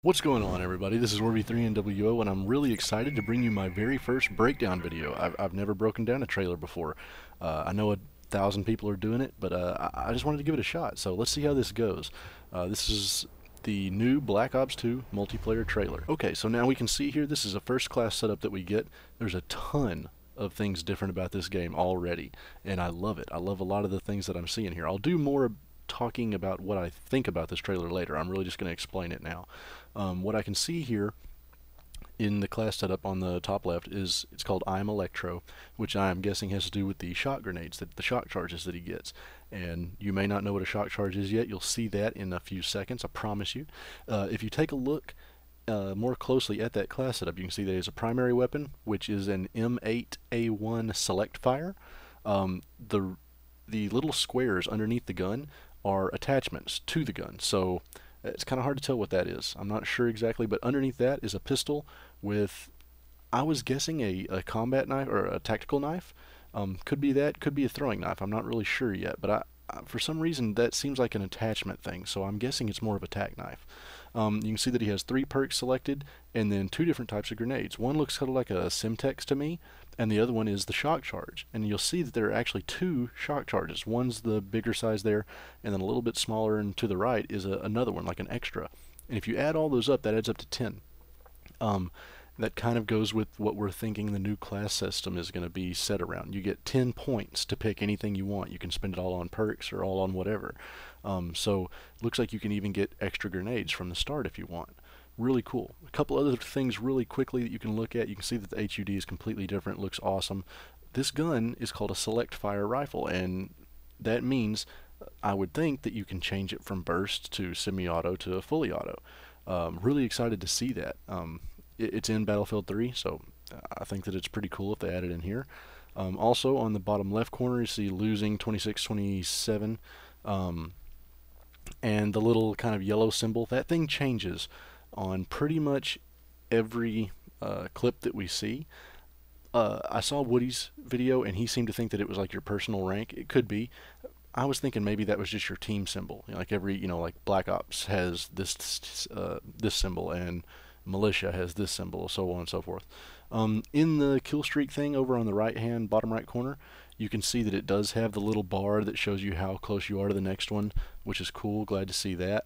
What's going on, everybody? This is Warby3NWO, and I'm really excited to bring you my very first breakdown video. I've never broken down a trailer before. I know 1,000 people are doing it, but I just wanted to give it a shot, so let's see how this goes. This is the new Black Ops 2 multiplayer trailer. Okay, so now we can see here, this is a first class setup that we get. There's a ton of things different about this game already, and I love it. I love a lot of the things that I'm seeing here. I'll do more talking about what I think about this trailer later. I'm really just going to explain it now. What I can see here in the class setup on the top left is it's called I'm Electro, which I'm guessing has to do with the shot grenades, the shock charges that he gets. And you may not know what a shock charge is yet. You'll see that in a few seconds, I promise you. If you take a look more closely at that class setup, you can see that he has a primary weapon, which is an M8A1 select fire. The little squares underneath the gun are attachments to the gun, so it's kind of hard to tell what that is. I'm not sure exactly, but underneath that is a pistol with, I was guessing a combat knife or a tactical knife. Could be that, could be a throwing knife. I'm not really sure yet, but for some reason that seems like an attachment thing, so I'm guessing it's more of a tac knife. You can see that he has 3 perks selected and then 2 different types of grenades. One looks kind of like a Simtex to me, and the other one is the shock charge. And you'll see that there are actually 2 shock charges. One's the bigger size there, and then a little bit smaller and to the right is another one, like an extra. And if you add all those up, that adds up to 10. That kind of goes with what we're thinking the new class system is going to be set around. You get 10 points to pick anything you want. You can spend it all on perks or all on whatever. So looks like you can even get extra grenades from the start if you want. Really cool. A couple other things really quickly that you can look at. You can see that the HUD is completely different. Looks awesome. This gun is called a select fire rifle, and that means I would think that you can change it from burst to semi-auto to fully auto. Really excited to see that. It's in Battlefield 3, so I think that it's pretty cool if they add it in here. Also, on the bottom left corner, you see losing 26-27, and the little kind of yellow symbol. That thing changes on pretty much every clip that we see. I saw Woody's video, and he seemed to think that it was like your personal rank. It could be. I was thinking maybe that was just your team symbol. You know, like like Black Ops has this symbol, and Militia has this symbol, so on and so forth. In the kill streak thing over on the right-hand bottom right corner, you can see that it does have the little bar that shows you how close you are to the next one, which is cool. Glad to see that.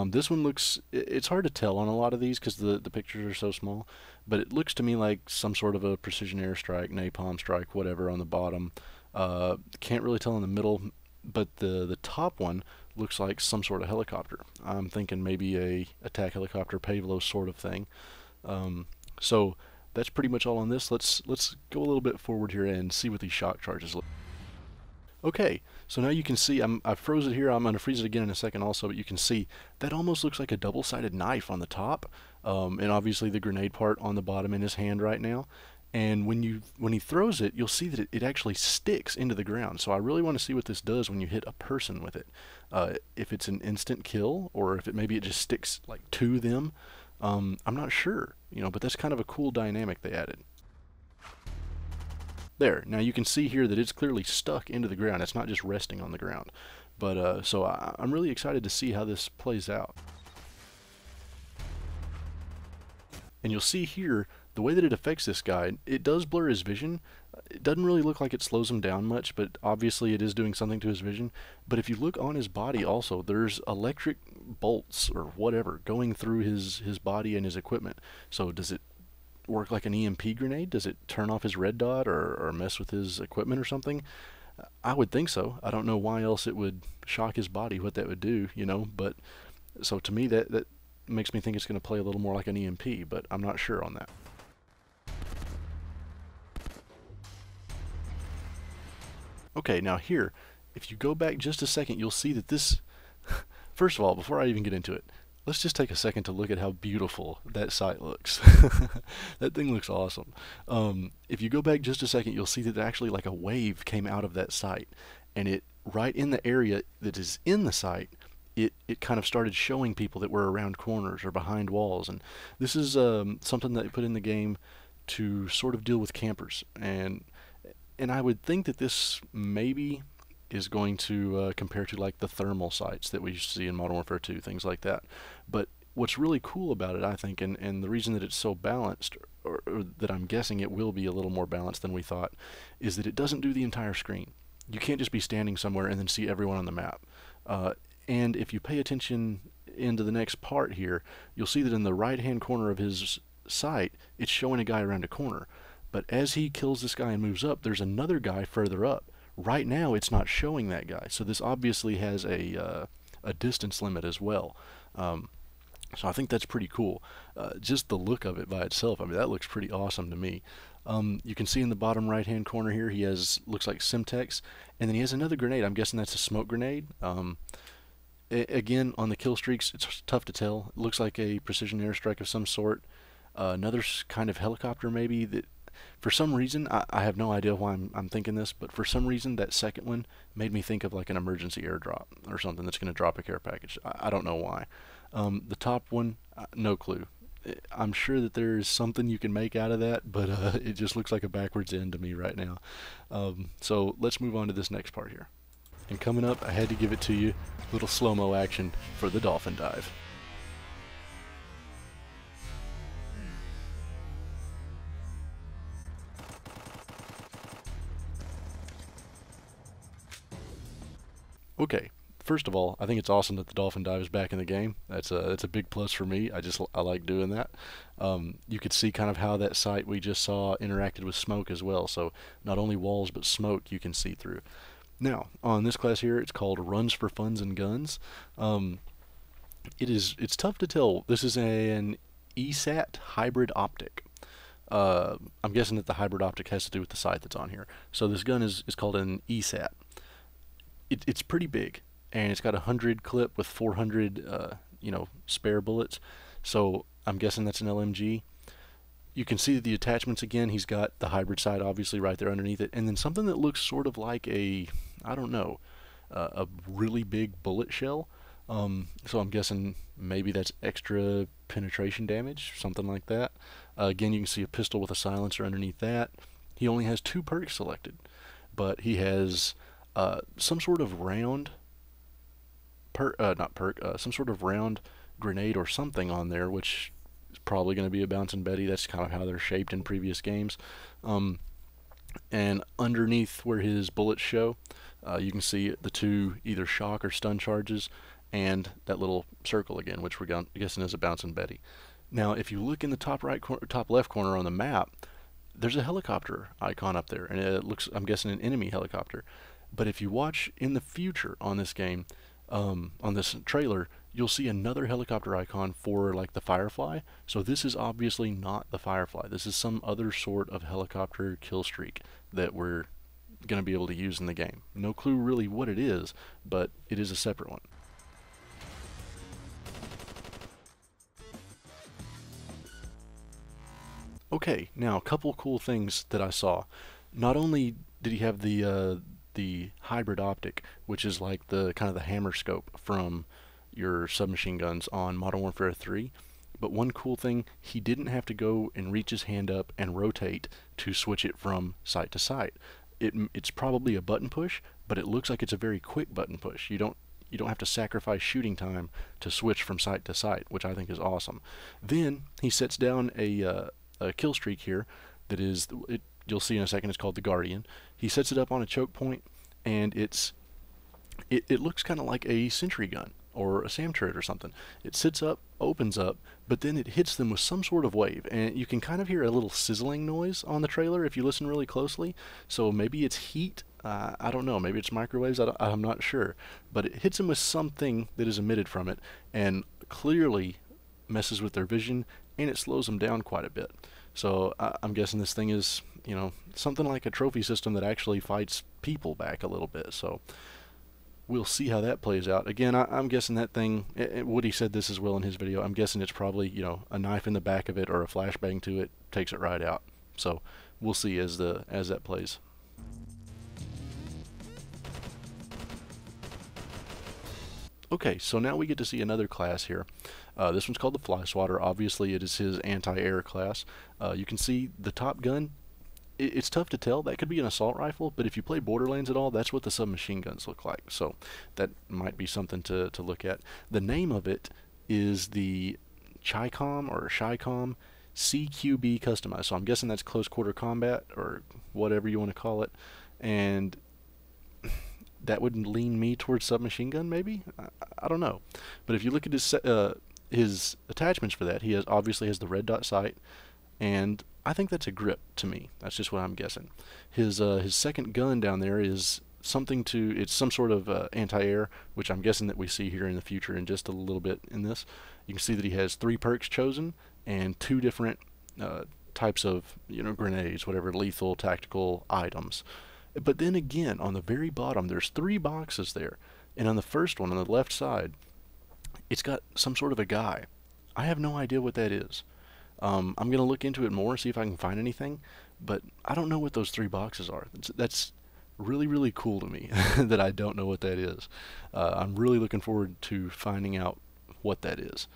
This one looks, it's hard to tell on a lot of these because the pictures are so small, but it looks to me like some sort of a precision airstrike, napalm strike, whatever on the bottom. Can't really tell in the middle, but the top one looks like some sort of helicopter. I'm thinking maybe a attack helicopter Pavlo sort of thing. So that's pretty much all on this. Let's go a little bit forward here and see what these shock charges look. Okay, so now you can see I froze it here. I'm going to freeze it again in a second also, but you can see that almost looks like a double-sided knife on the top, and obviously the grenade part on the bottom in his hand right now. And when he throws it, you'll see that it actually sticks into the ground. So I really want to see what this does when you hit a person with it. If it's an instant kill, or if maybe it just sticks like to them. I'm not sure, but that's kind of a cool dynamic they added. There. Now you can see here that it's clearly stuck into the ground. It's not just resting on the ground. But so I'm really excited to see how this plays out. And you'll see here, the way that it affects this guy, it does blur his vision. It doesn't really look like it slows him down much, but obviously it is doing something to his vision. But if you look on his body also, there's electric bolts or whatever going through his body and his equipment. So does it work like an EMP grenade? Does it turn off his red dot or mess with his equipment or something? I would think so. I don't know why else it would shock his body, what that would do, but so to me that makes me think it's going to play a little more like an EMP, but I'm not sure on that. Okay, now here, if you go back just a second, you'll see that this, first of all, before I even get into it, let's just take a second to look at how beautiful that sight looks. That thing looks awesome. If you go back just a second, you'll see that actually like a wave came out of that sight, and it, right in the area that is in the sight, it kind of started showing people that were around corners or behind walls. And this is something that they put in the game to sort of deal with campers. And I would think that this maybe is going to compare to like the thermal sights that we see in Modern Warfare 2, things like that. But what's really cool about it, I think, and the reason that it's so balanced, or that I'm guessing it will be a little more balanced than we thought, is that it doesn't do the entire screen. You can't just be standing somewhere and then see everyone on the map. Uh, and if you pay attention into the next part here, you'll see that in the right-hand corner of his sight, it's showing a guy around a corner. But as he kills this guy and moves up, there's another guy further up. Right now, it's not showing that guy. So this obviously has a distance limit as well. So I think that's pretty cool. Just the look of it by itself, I mean, that looks pretty awesome to me. You can see in the bottom right-hand corner here, he has, looks like Simtex, and then he has another grenade. I'm guessing that's a smoke grenade. Again, on the kill streaks, it's tough to tell. It looks like a precision airstrike of some sort. Another kind of helicopter maybe that, for some reason, I have no idea why I'm thinking this, but for some reason that second one made me think of like an emergency airdrop or something that's going to drop a care package. I don't know why. The top one, no clue. I'm sure that there's something you can make out of that, but it just looks like a backwards end to me right now. So let's move on to this next part here. And coming up, I had to give it to you, little slow-mo action for the dolphin dive. Okay, first of all, I think it's awesome that the dolphin dive is back in the game. That's a big plus for me. I like doing that. You could see kind of how that sight we just saw interacted with smoke as well. So not only walls but smoke you can see through. Now on this class here, it's called Runs for Funds and Guns. It's tough to tell. This is an ESAT hybrid optic. I'm guessing that the hybrid optic has to do with the sight that's on here. So this gun is called an ESAT. It's pretty big, and it's got a 100 clip with 400 spare bullets. So I'm guessing that's an LMG. You can see the attachments again. He's got the hybrid sight obviously right there underneath it, and then something that looks sort of like a, I don't know, a really big bullet shell. So I'm guessing maybe that's extra penetration damage, something like that. Again, you can see a pistol with a silencer underneath that. He only has 2 perks selected, but he has some sort of round some sort of round grenade or something on there, which is probably going to be a bouncing Betty. That's kind of how they're shaped in previous games. And underneath where his bullets show, you can see the 2 either shock or stun charges, and that little circle again, which we're guessing is a bouncing Betty. Now, if you look in the top left corner on the map, there's a helicopter icon up there, and it looks, I'm guessing, an enemy helicopter. But if you watch in the future on this game, on this trailer, you'll see another helicopter icon for like the Firefly. So this is obviously not the Firefly. This is some other sort of helicopter kill streak that we're going to be able to use in the game. No clue really what it is, but it is a separate one. Okay, now a couple cool things that I saw. Not only did he have the hybrid optic, which is like the kind of the hammer scope from your submachine guns on Modern Warfare 3, but one cool thing, he didn't have to go and reach his hand up and rotate to switch it from sight to sight. It's probably a button push, but it looks like it's a very quick button push. You don't have to sacrifice shooting time to switch from sight to sight, which I think is awesome. Then he sets down a kill streak here that is, you'll see in a second, it's called the Guardian. He sets it up on a choke point, and it looks kind of like a sentry gun or a SAM turret or something. It sits up, opens up, but then it hits them with some sort of wave, and you can kind of hear a little sizzling noise on the trailer if you listen really closely. So maybe it's heat, I don't know, maybe it's microwaves, I'm not sure, but it hits them with something that is emitted from it and clearly messes with their vision, and it slows them down quite a bit. So I'm guessing this thing is, something like a trophy system that actually fights people back a little bit. So we'll see how that plays out. Again, I'm guessing that thing, Woody said this as well in his video, I'm guessing it's probably, a knife in the back of it or a flashbang to it takes it right out. So we'll see as that plays. Okay, so now we get to see another class here. This one's called the Fly Swatter. Obviously, it is his anti-air class. You can see the top gun. It's tough to tell. That could be an assault rifle, but if you play Borderlands at all, that's what the submachine guns look like. So that might be something to look at. The name of it is the Chi-Com CQB customized. So I'm guessing that's close quarter combat or whatever you want to call it. And that would lean me towards submachine gun, maybe? I don't know. But if you look at his attachments for that, he obviously has the red dot sight, and I think that's a grip to me. That's just what I'm guessing. His second gun down there is it's some sort of anti-air, which I'm guessing that we see here in the future in just a little bit in this. You can see that he has 3 perks chosen and 2 different types of grenades, whatever, lethal tactical items. But then again, on the very bottom, there's 3 boxes there, and on the first one on the left side, it's got some sort of a guy. I have no idea what that is. I'm going to look into it more, see if I can find anything, but I don't know what those 3 boxes are. That's really, really cool to me that I don't know what that is. I'm really looking forward to finding out what that is.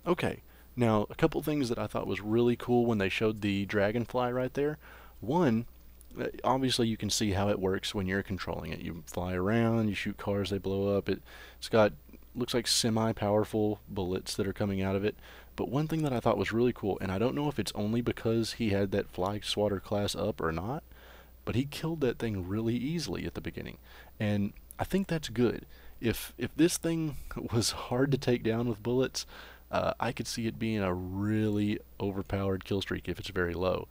Okay, now a couple things that I thought was really cool when they showed the Dragonfly right there. One, obviously you can see how it works when you're controlling it. You fly around, you shoot cars, they blow up. It's got, looks like semi-powerful bullets that are coming out of it. But one thing that I thought was really cool, and I don't know if it's only because he had that Fly Swatter class up or not, but he killed that thing really easily at the beginning. And I think that's good. If this thing was hard to take down with bullets, I could see it being a really overpowered kill streak if it's very low.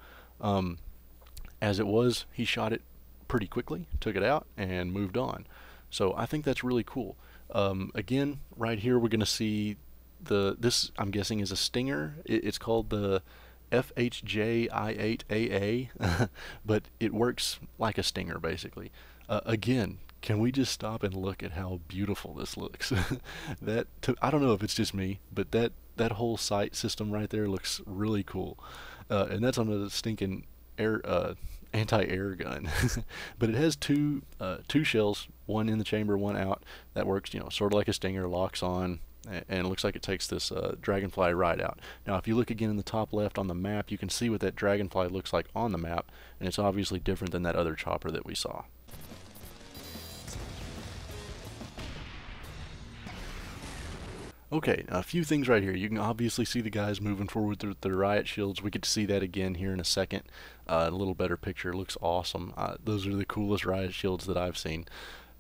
As it was, he shot it pretty quickly, took it out, and moved on. So I think that's really cool. Again, right here we're going to see this, I'm guessing, is a Stinger. It's called the FHJ-I8AA, but it works like a Stinger, basically. Again, can we just stop and look at how beautiful this looks? I don't know if it's just me, but that whole sight system right there looks really cool. And that's on a stinking anti-air gun. But it has two shells, one in the chamber, one out. That works, sort of like a Stinger, locks on, and it looks like it takes this Dragonfly right out. Now, if you look again in the top left on the map, you can see what that Dragonfly looks like on the map, and it's obviously different than that other chopper that we saw. Okay, a few things right here. You can obviously see the guys moving forward through the Riot Shields. We get to see that again here in a second. A little better picture. It looks awesome. Those are the coolest Riot Shields that I've seen.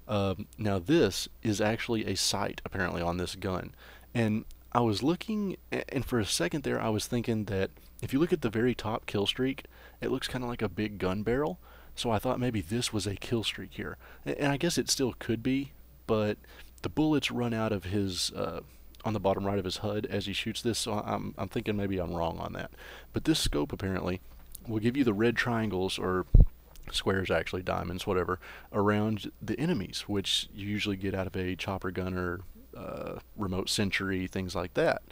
Now this is actually a sight apparently on this gun. And I was looking, and for a second there I was thinking that if you look at the very top kill streak, it looks kind of like a big gun barrel. So I thought maybe this was a kill streak here. And I guess it still could be, but the bullets run out of his... on the bottom right of his HUD as he shoots this, so I'm thinking maybe I'm wrong on that. But this scope apparently will give you the red triangles, or squares actually, diamonds, whatever, around the enemies, which you usually get out of a chopper gunner, remote sentry, things like that.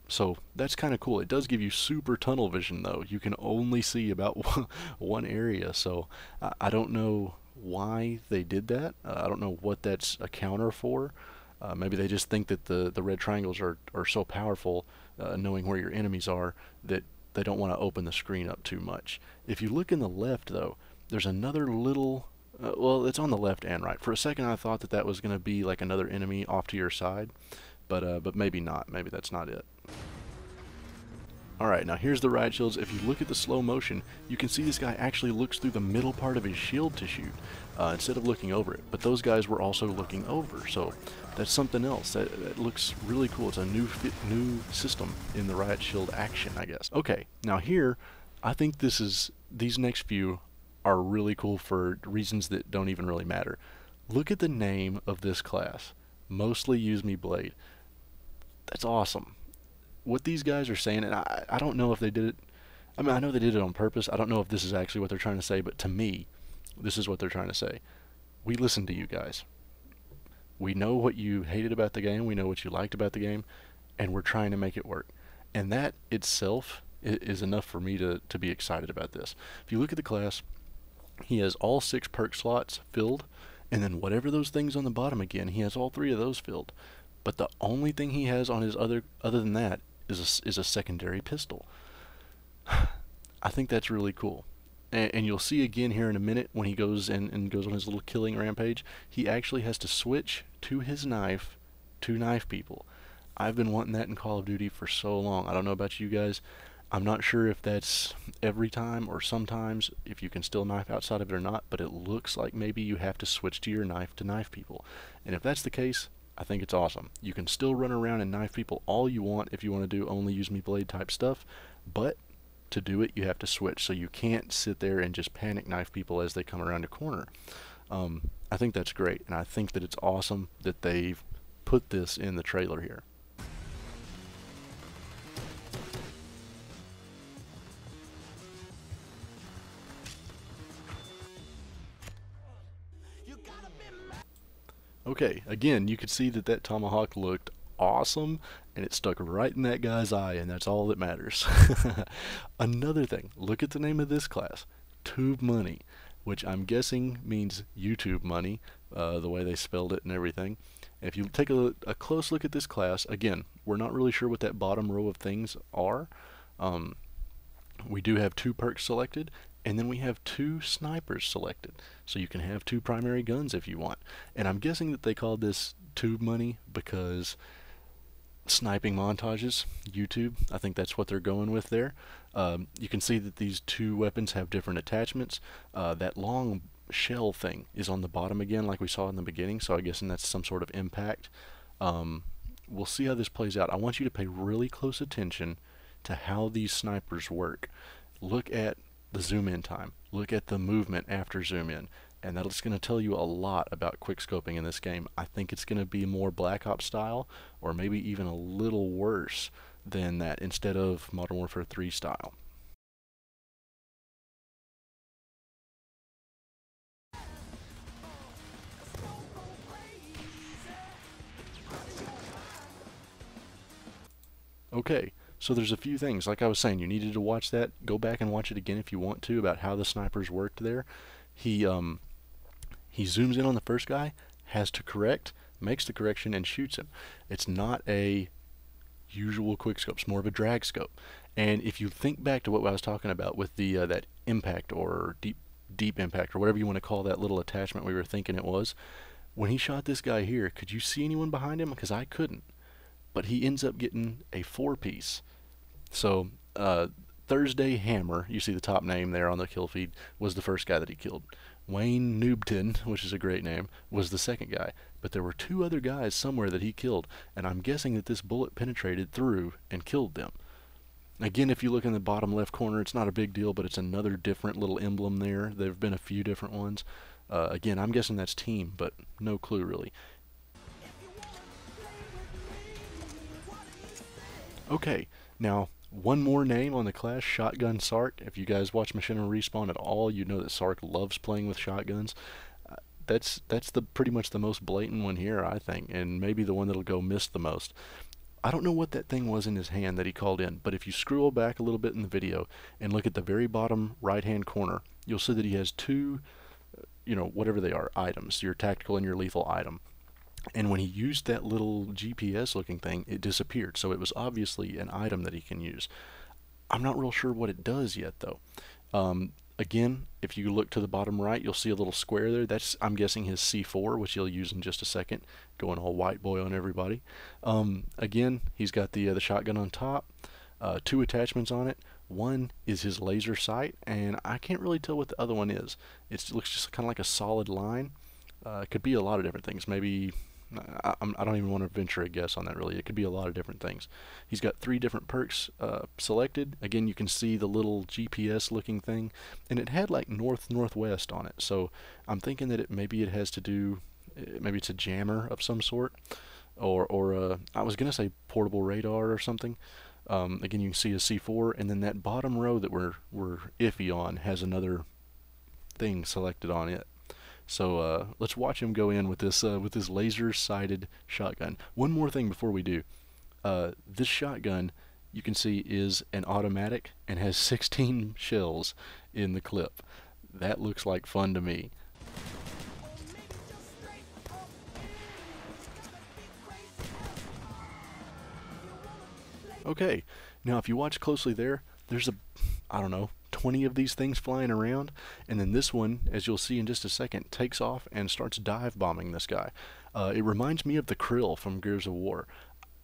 So that's kind of cool. It does give you super tunnel vision though. You can only see about one area, so I don't know why they did that. I don't know what that's a counter for. Maybe they just think that the red triangles are so powerful, knowing where your enemies are, that they don't want to open the screen up too much. If you look in the left, though, there's another little... well, it's on the left and right. For a second, I thought that was going to be like another enemy off to your side, but maybe not. Maybe that's not it. Alright, now here's the Riot Shields. If you look at the slow motion, you can see this guy actually looks through the middle part of his shield to shoot, instead of looking over it. But those guys were also looking over, so that's something else. That looks really cool. It's a new system in the Riot Shield action, I guess. Okay, now here, I think these next few are really cool for reasons that don't even really matter. Look at the name of this class. Mostly Use Me Blade. That's awesome. What these guys are saying, and I don't know if they did it, I mean, I know they did it on purpose. I don't know if this is actually what they're trying to say, but to me, this is what they're trying to say. We listened to you guys. We know what you hated about the game, we know what you liked about the game, and we're trying to make it work. And that itself is enough for me to be excited about this. If you look at the class, he has all 6 perk slots filled, and then whatever those things on the bottom again, he has all 3 of those filled. But the only thing he has on his other than that is a secondary pistol. I think that's really cool. And you'll see again here in a minute when he goes and goes on his little killing rampage, he actually has to switch to his knife to knife people. I've been wanting that in Call of Duty for so long. I don't know about you guys. I'm not sure if that's every time or sometimes, if you can still knife outside of it or not, but it looks like maybe you have to switch to your knife to knife people. And if that's the case, I think it's awesome. You can still run around and knife people all you want if you want to do only use me blade type stuff, but to do it you have to switch, so you can't sit there and just panic knife people as they come around a corner. I think that's great, and I think that it's awesome that they've put this in the trailer here. Okay, again, you could see that that tomahawk looked awesome, and it stuck right in that guy's eye, and that's all that matters. Another thing, look at the name of this class, Tube Money, which I'm guessing means YouTube money, the way they spelled it and everything. If you take a close look at this class, again, we're not really sure what that bottom row of things are. We do have 2 perks selected, and then we have 2 snipers selected. So you can have 2 primary guns if you want. And I'm guessing that they called this Tube Money because sniping montages, YouTube, I think that's what they're going with there. You can see that these 2 weapons have different attachments. That long shell thing is on the bottom again like we saw in the beginning, so I'm guessing that's some sort of impact. We'll see how this plays out. I want you to pay really close attention to how these snipers work. Look at the zoom in time. Look at the movement after zoom in. And that's going to tell you a lot about quickscoping in this game. I think it's going to be more Black Ops style, or maybe even a little worse than that, instead of Modern Warfare 3 style. Okay, so there's a few things. Like I was saying, you needed to watch that. Go back and watch it again if you want to, about how the snipers worked there. He zooms in on the first guy, has to correct, makes the correction, and shoots him. It's not a usual quickscope. It's more of a drag scope. And if you think back to what I was talking about with the that impact or deep impact or whatever you want to call that little attachment we were thinking it was, when he shot this guy here, could you see anyone behind him? Because I couldn't. But he ends up getting a 4-piece. So Thursday Hammer, you see the top name there on the kill feed, was the first guy that he killed. Wayne Noobton, which is a great name, was the second guy. But there were 2 other guys somewhere that he killed, and I'm guessing that this bullet penetrated through and killed them. Again, if you look in the bottom left corner, it's not a big deal, but it's another different little emblem there. There have been a few different ones. Again, I'm guessing that's team, but no clue really. Okay, now one more name on the class, Shotgun Sark. If you guys watch Machinima Respawn at all, you know that Sark loves playing with shotguns. That's the pretty much the most blatant one here, I think, and maybe the one that'll go missed the most. I don't know what that thing was in his hand that he called in, but if you scroll back a little bit in the video and look at the very bottom right-hand corner, you'll see that he has 2, whatever they are, items, your tactical and your lethal item. And when he used that little GPS looking thing, it disappeared. So it was obviously an item that he can use. I'm not real sure what it does yet though. Again, if you look to the bottom right, you'll see a little square there. That's, I'm guessing, his C4, which he'll use in just a second, going all white boy on everybody. Again, he's got the shotgun on top, 2 attachments on it. One is his laser sight, and I can't really tell what the other one is. It looks just kind of like a solid line. It could be a lot of different things. Maybe I don't even want to venture a guess on that really. It could be a lot of different things. He's got 3 different perks selected. Again, you can see the little GPS looking thing, and it had like northwest on it. So I'm thinking that maybe it has to do, maybe it's a jammer of some sort, or I was gonna say portable radar or something. Again, you can see a C4, and then that bottom row that we're iffy on has another thing selected on it. So let's watch him go in with this laser-sighted shotgun. One more thing before we do. This shotgun, you can see, is an automatic and has 16 shells in the clip. That looks like fun to me. Okay, now if you watch closely there, there's I don't know, 20 of these things flying around, and then this one, as you'll see in just a second, takes off and starts dive bombing this guy. It reminds me of the Krill from Gears of War.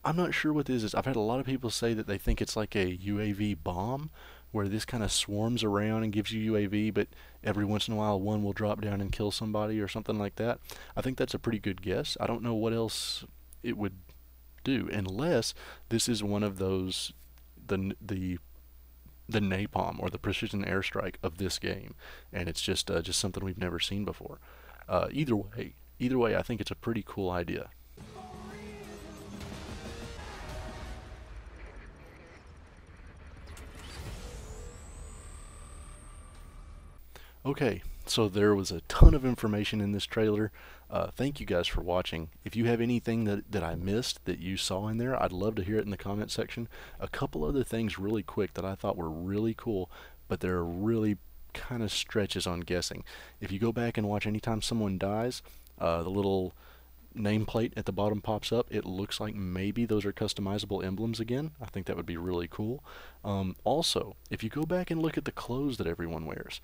I'm not sure what this is. I've had a lot of people say that they think it's like a UAV bomb, where this kind of swarms around and gives you UAV, but every once in a while one will drop down and kill somebody or something like that. I think that's a pretty good guess. I don't know what else it would do, unless this is one of those the napalm or the precision airstrike of this game, and it's just something we've never seen before. Either way, I think it's a pretty cool idea. Okay, so there was a ton of information in this trailer. Thank you guys for watching. If you have anything that I missed that you saw in there, I'd love to hear it in the comment section. A couple other things really quick that I thought were really cool, but they're really kind of stretches on guessing. If you go back and watch anytime someone dies, the little nameplate at the bottom pops up. It looks like maybe those are customizable emblems again. I think that would be really cool. Also, if you go back and look at the clothes that everyone wears,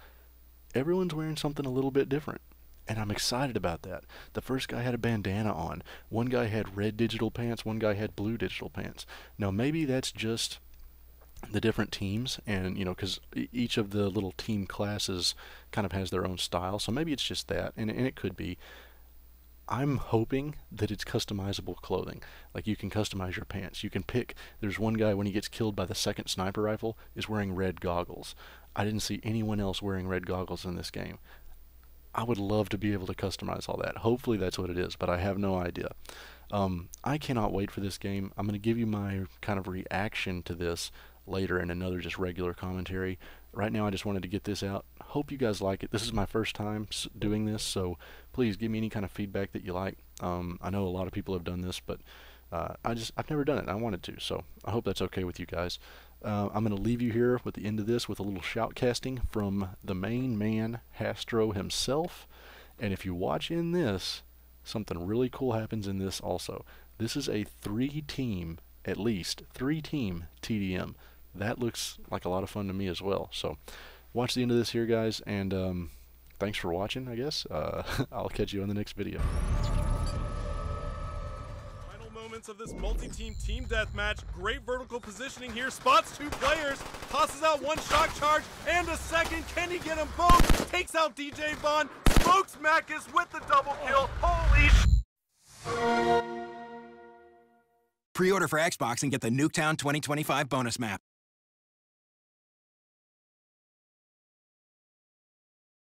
everyone's wearing something a little bit different, and I'm excited about that. The first guy had a bandana on. One guy had red digital pants, one guy had blue digital pants. Now maybe that's just the different teams, and you know, because each of the little team classes kind of has their own style, so maybe it's just that, and it could be. I'm hoping that it's customizable clothing. Like, you can customize your pants. You can pick. There's one guy, when he gets killed by the second sniper rifle, is wearing red goggles. I didn't see anyone else wearing red goggles in this game. I would love to be able to customize all that. Hopefully that's what it is, but I have no idea. I cannot wait for this game. I'm going to give you my kind of reaction to this later in another just regular commentary. Right now I just wanted to get this out. Hope you guys like it. This is my first time doing this, so please give me any kind of feedback that you like. I know a lot of people have done this, but I've never done it. I wanted to, so I hope that's okay with you guys. I'm going to leave you here with the end of this with a little shoutcasting from the main man, Hastro himself. And if you watch in this, something really cool happens in this also. This is a at least three team TDM. That looks like a lot of fun to me as well. So watch the end of this here, guys, and thanks for watching, I guess. I'll catch you on the next video. Of this multi-team team deathmatch. Great vertical positioning here. Spots two players. Tosses out one shock charge and a second. Can he get them both? Takes out DJ Vaughn. Smokes Macus with the double kill. Holy sh! Pre-order for Xbox and get the Nuketown 2025 bonus map.